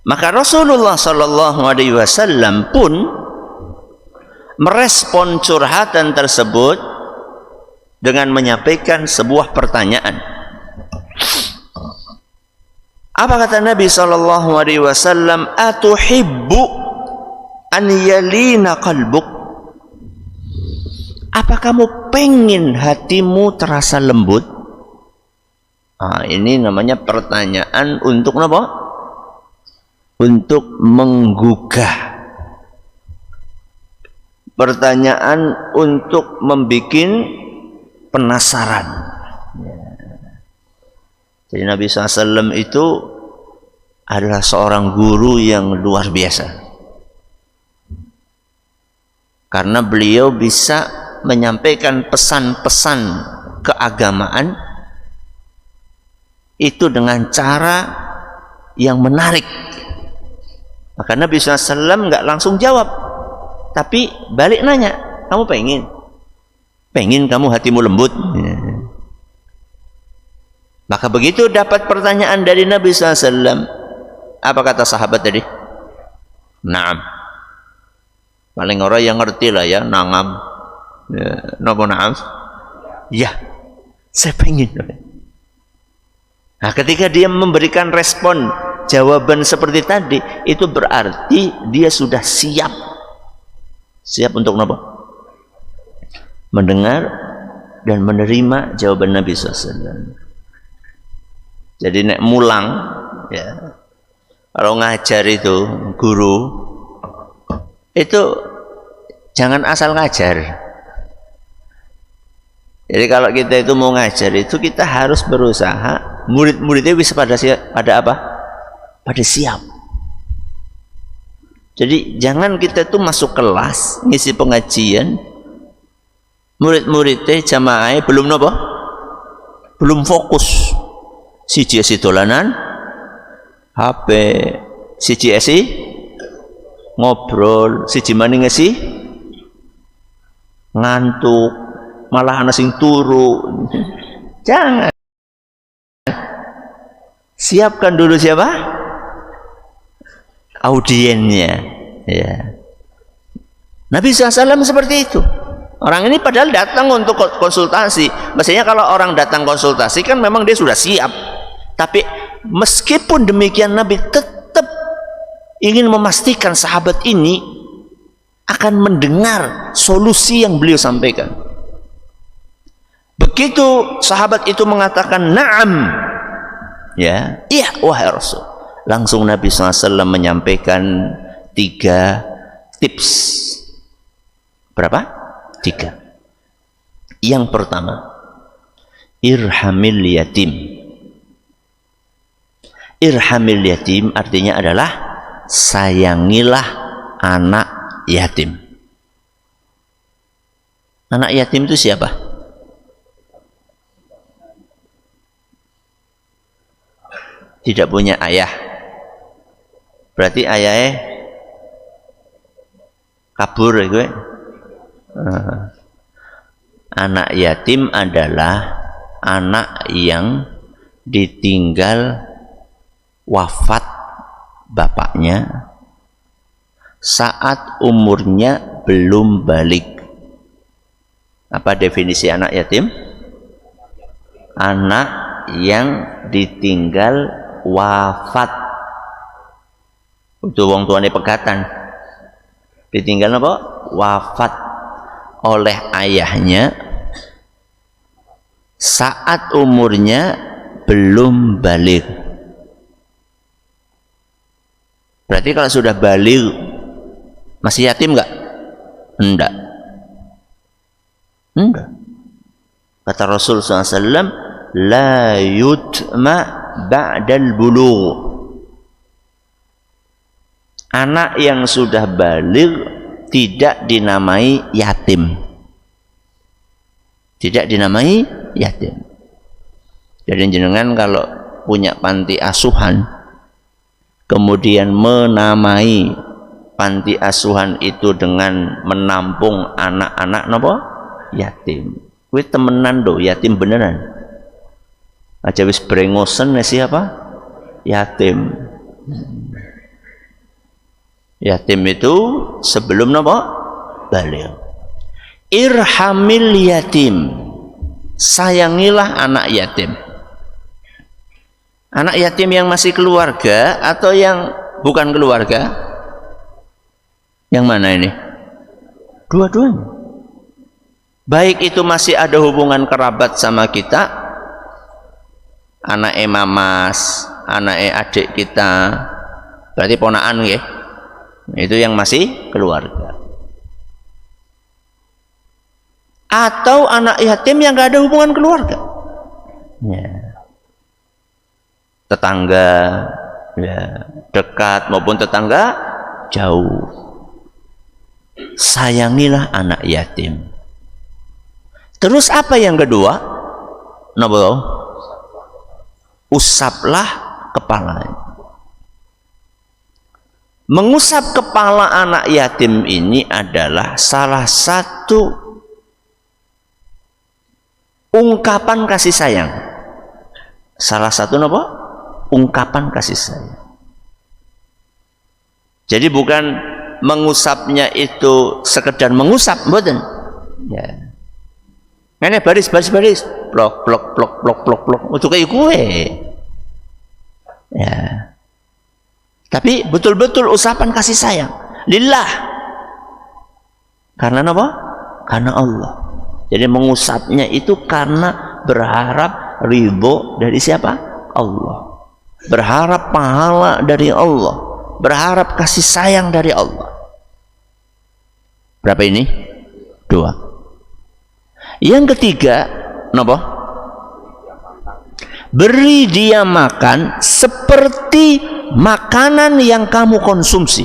Maka Rasulullah Shallallahu Alaihi Wasallam pun merespon curhatan tersebut dengan menyampaikan sebuah pertanyaan. Apa kata Nabi Shallallahu Alaihi Wasallam? Atuhibbu an yalina qalbuk? Apa kamu pengen hatimu terasa lembut? Ini namanya pertanyaan untuk apa? Untuk menggugah. Pertanyaan untuk membuat penasaran. Jadi Nabi SAW itu adalah seorang guru yang luar biasa. Karena beliau bisa menyampaikan pesan-pesan keagamaan itu dengan cara yang menarik. Maka Nabi SAW nggak langsung jawab, tapi balik nanya, kamu pengen kamu hatimu lembut? Maka begitu dapat pertanyaan dari Nabi SAW, apa kata sahabat tadi? Naam. Paling orang yang ngerti lah ya, nangam. Nopo naam? Ya, saya pengen. Nah, ketika dia memberikan respon jawaban seperti tadi, itu berarti dia sudah siap untuk apa? Mendengar dan menerima jawaban Nabi SAW. Jadi nek mulang, ya, kalau ngajar itu guru itu jangan asal ngajar. Jadi kalau kita itu mau ngajar itu kita harus berusaha murid-muridnya bisa pada apa? Pada siap. Jadi jangan kita itu masuk kelas ngisi pengajian, murid-muridnya jamaah belum apa? Belum fokus. Siji esi dolanan HP, siji esi ngobrol, siji maning esi ngantuk, malah ana sing turu. Jangan. Siapkan dulu siapa? Audiennya, ya. Nabi SAW seperti itu. Orang ini padahal datang untuk konsultasi. Maksudnya kalau orang datang konsultasi kan memang dia sudah siap. Tapi meskipun demikian Nabi tetap ingin memastikan sahabat ini akan mendengar solusi yang beliau sampaikan. Begitu sahabat itu mengatakan na'am, ya, iya wahai Rasul, langsung Nabi SAW menyampaikan 3 tips. Berapa? 3. Yang pertama, irhamil yatim. Irhamil yatim artinya adalah sayangilah anak yatim. Anak yatim itu siapa? Tidak punya ayah. Berarti ayahnya kabur gue. Anak yatim adalah anak yang ditinggal wafat bapaknya saat umurnya belum balik. Apa definisi anak yatim? Anak yang ditinggal wafat. Itu wong tuane pegatan. Ditinggal apa? Wafat oleh ayahnya saat umurnya belum balik. Berarti kalau sudah balik masih yatim enggak? Enggak. Kata Rasul SAW, la yutma ba'dal bulugh. Anak yang sudah balik tidak dinamai yatim. Tidak dinamai yatim. Jadi jenengan kalau punya panti asuhan, kemudian menamai panti asuhan itu dengan menampung anak-anak napa? Yatim. Kuwi temenan do, yatim beneran. Aja wis brengosen siapa? Yatim. Yatim itu sebelum apa? Baligh. Irhamil yatim. Sayangilah anak yatim. Anak yatim yang masih keluarga atau yang bukan keluarga? Yang mana ini? Dua-duanya. Baik itu masih ada hubungan kerabat sama kita, anak mamas, anak adik kita, berarti ponaan ya. Itu yang masih keluarga. Atau anak yatim yang gak ada hubungan keluarga. Ya. Tetangga ya, dekat maupun tetangga jauh. Sayangilah anak yatim. Terus apa yang kedua? Napa? Usaplah kepalanya. Mengusap kepala anak yatim ini adalah salah satu ungkapan kasih sayang. Salah satu apa? Ungkapan kasih sayang. Jadi bukan mengusapnya itu sekedar mengusap, mboten. Ya. Ngene baris, plok plok plok plok plok plok. Untuk kayak kue. Ya. Tapi betul-betul usapan kasih sayang lillah. Karena apa? Karena Allah. Jadi mengusapnya itu karena berharap ridho dari siapa? Allah. Berharap pahala dari Allah. Berharap kasih sayang dari Allah. Berapa ini? 2. Yang ketiga, apa? Beri dia makan seperti makanan yang kamu konsumsi.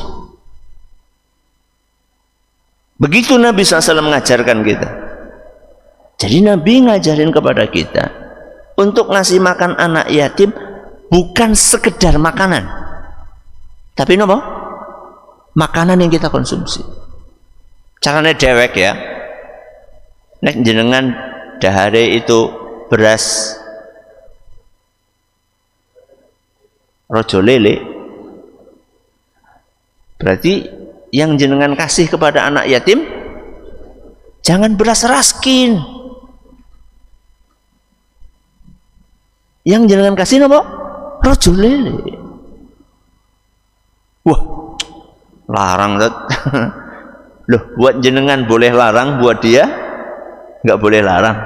Begitu Nabi SAW mengajarkan kita. Jadi Nabi ngajarin kepada kita untuk ngasih makan anak yatim bukan sekedar makanan, tapi apa? Makanan yang kita konsumsi. Caranya dewek ya. Nek jenengan dahare itu beras rojo lele, berarti yang jenengan kasih kepada anak yatim jangan beras raskin. Yang jenengan kasih apa? Rojo lele. Wah, larang tuh. Loh, buat jenengan boleh larang, buat dia nggak boleh larang.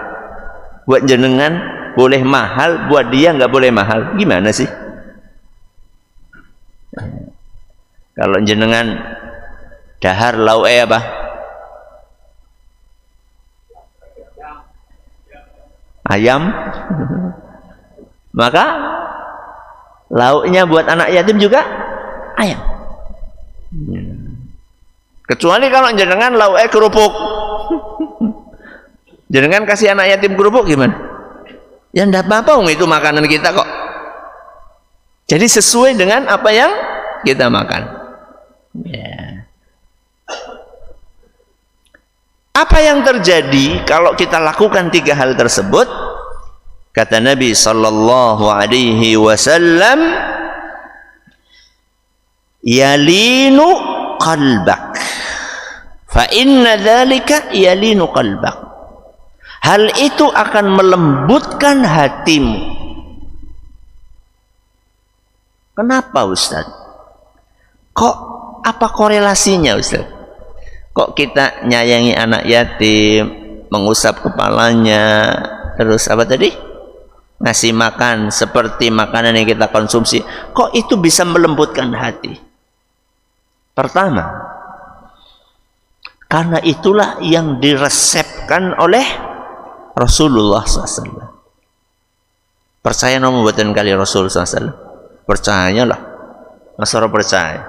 Buat jenengan boleh mahal, buat dia nggak boleh mahal. Gimana sih? Kalau jenengan dahar lauke apa? Ayam. Maka lauknya buat anak yatim juga ayam. Kecuali kalau jenengan lauke kerupuk. Jenengan kasih anak yatim kerupuk gimana? Ya enggak apa-apa, itu makanan kita kok. Jadi sesuai dengan apa yang kita makan. Ya. Apa yang terjadi kalau kita lakukan 3 hal tersebut? Kata Nabi sallallahu alaihi wasallam, yalinu qalbak. Fa inna dzalika yalinu qalbak. Hal itu akan melembutkan hatimu. Kenapa Ustaz? Kok apa korelasinya Ustaz? Kok kita nyayangi anak yatim, mengusap kepalanya, terus apa tadi? Ngasih makan seperti makanan yang kita konsumsi. Kok itu bisa melembutkan hati? Pertama, karena itulah yang diresepkan oleh Rasulullah SAW. Percaya nomor buatan kali Rasulullah SAW. Percayalah, masa orang percaya?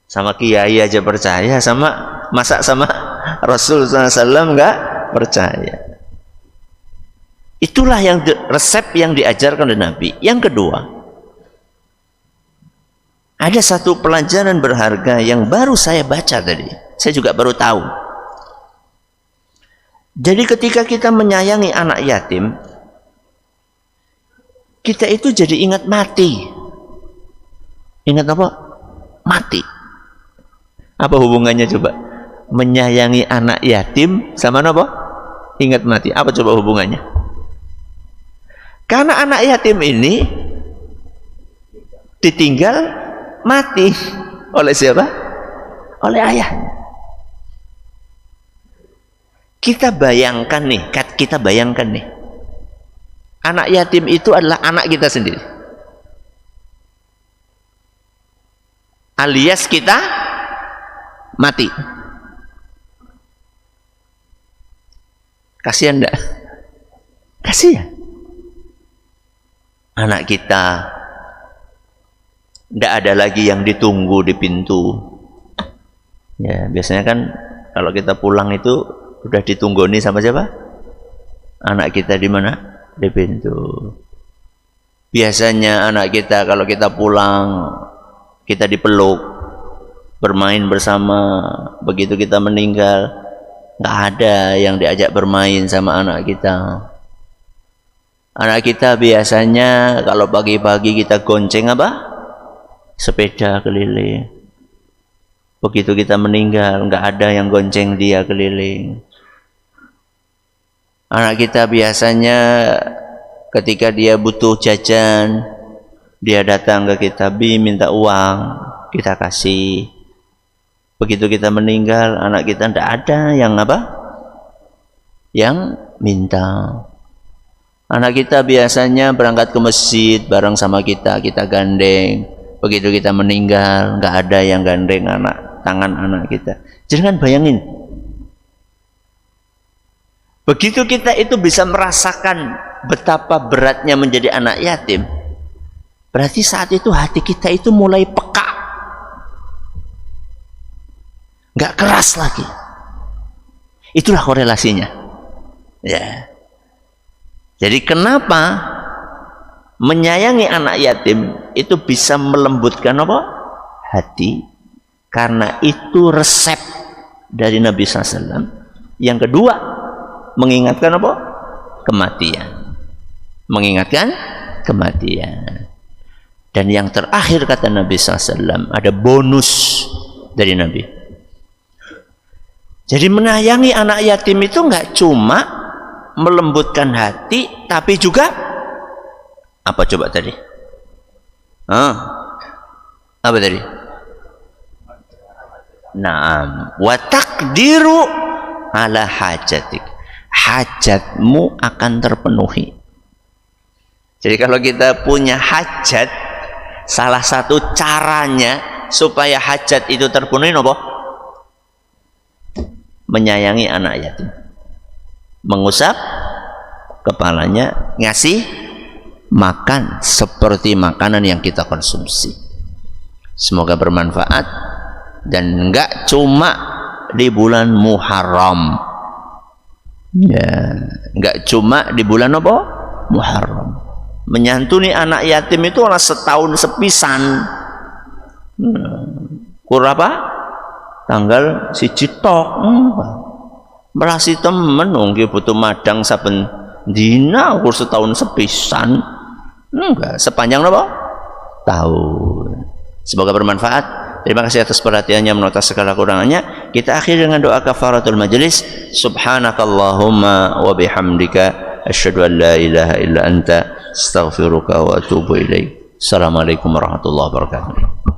Sama kiai aja percaya, masa sama Rasul SAW enggak percaya. Itulah yang resep yang diajarkan oleh Nabi. Yang kedua, ada satu pelajaran berharga yang baru saya baca tadi. Saya juga baru tahu. Jadi ketika kita menyayangi anak yatim, kita itu jadi ingat mati. Ingat apa? mati. Apa hubungannya coba? Menyayangi anak yatim sama apa? Ingat mati. Apa coba hubungannya? Karena anak yatim ini ditinggal mati oleh siapa? Oleh ayahnya. Kita bayangkan nih, anak yatim itu adalah anak kita sendiri. Alias kita mati. Kasihan enggak? Kasihan. Anak kita enggak ada lagi yang ditunggu di pintu. Ya, biasanya kan kalau kita pulang itu udah ditunggoni sama siapa? Anak kita di mana? Di pintu. Biasanya anak kita kalau kita pulang, kita dipeluk, bermain bersama. Begitu kita meninggal, nggak ada yang diajak bermain sama anak kita. Anak kita biasanya kalau pagi-pagi kita gonceng apa? Sepeda keliling. Begitu kita meninggal, nggak ada yang gonceng dia keliling. Anak kita biasanya ketika dia butuh jajan, dia datang ke kita, Bi minta uang, kita kasih. Begitu kita meninggal, anak kita tidak ada yang apa? Yang minta. Anak kita biasanya berangkat ke masjid bareng sama kita, kita gandeng. Begitu kita meninggal, nggak ada yang gandeng tangan anak kita. Jangan bayangin. Begitu kita itu bisa merasakan betapa beratnya menjadi anak yatim, berarti saat itu hati kita itu mulai peka, nggak keras lagi. Itulah korelasinya. Ya. Jadi kenapa menyayangi anak yatim itu bisa melembutkan apa? Hati. Karena itu resep dari Nabi SAW. Yang kedua, mengingatkan apa? Kematian. Mengingatkan kematian. Dan yang terakhir kata Nabi SAW, ada bonus dari Nabi. Jadi menyayangi anak yatim itu nggak cuma melembutkan hati, tapi juga apa coba tadi? Apa tadi? Naam, wa taqdiru ala hajatik. Hajatmu akan terpenuhi. Jadi kalau kita punya hajat, salah satu caranya supaya hajat itu terpenuhi apa? Menyayangi anak yatim. Mengusap kepalanya, ngasih makan seperti makanan yang kita konsumsi. Semoga bermanfaat. Dan enggak cuma di bulan Muharram. Ya, enggak cuma di bulan apa? Muharram. Menyantuni anak yatim itu adalah setahun sepisan. Kur apa? Tanggal 1 tok. Berasi temen nggih butuh madang saben dina ukur setahun sepisan. Enggak, sepanjang apa? Tahun. Semoga bermanfaat. Terima kasih atas perhatiannya, menota segala kurangannya. Kita akhiri dengan doa kafaratul majlis. Subhanakallahumma wa bihamdika asyhadu an la ilaha illa anta astaghfiruka wa atubu ilaik. Assalamualaikum warahmatullahi wabarakatuh.